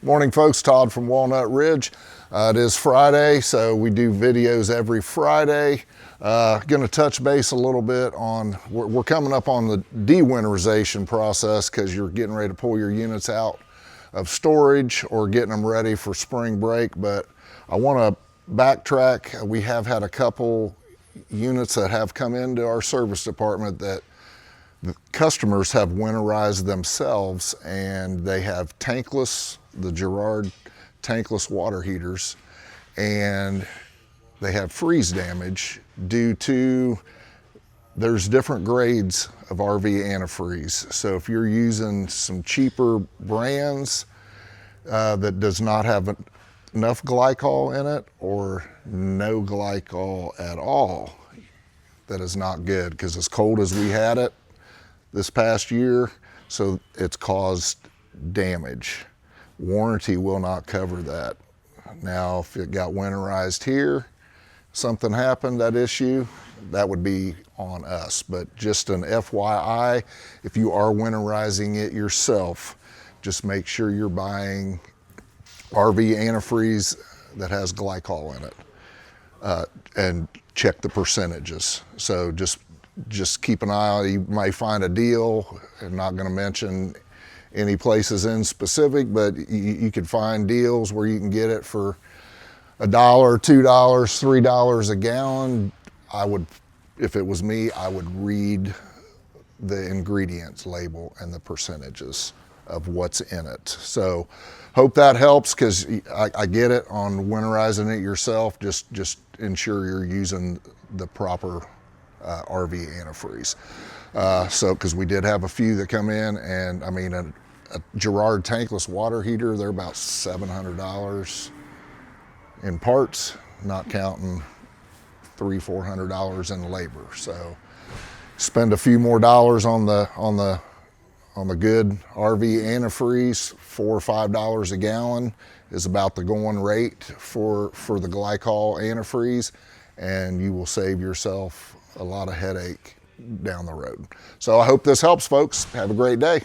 Morning folks, Todd from Walnut Ridge. It is Friday, so we do videos every Friday. Going to touch base a little bit on, we're coming up on the dewinterization process because you're getting ready to pull your units out of storage or getting them ready for spring break. But I want to backtrack. We have had a couple units that have come into our service department that the customers have winterized themselves, and they have tankless, the Girard tankless water heaters, and they have freeze damage due to, there's different grades of RV antifreeze. So if you're using some cheaper brands that does not have enough glycol in it or no glycol at all, that is not good, because as cold as we had it this past year, so it's caused damage. Warranty will not cover that. Now, if it got winterized here, something happened, that issue, that would be on us. But just an FYI, if you are winterizing it yourself, just make sure you're buying RV antifreeze that has glycol in it, and check the percentages. So just keep an eye on it. You may find a deal. I'm not going to mention any places in specific, but you could find deals where you can get it for $1, $2, $3 a gallon. I would, if it was me, I would read the ingredients label and the percentages of what's in it. So hope that helps, because I get it on winterizing it yourself. Just ensure you're using the proper RV antifreeze. So, because we did have a few that come in, and I mean, a Girard tankless water heater, they're about $700 in parts, not counting $300–400 in labor. So spend a few more dollars on the good RV antifreeze. $4 or $5 a gallon is about the going rate for the glycol antifreeze, and you will save yourself a lot of headache down the road. So I hope this helps, folks. Have a great day.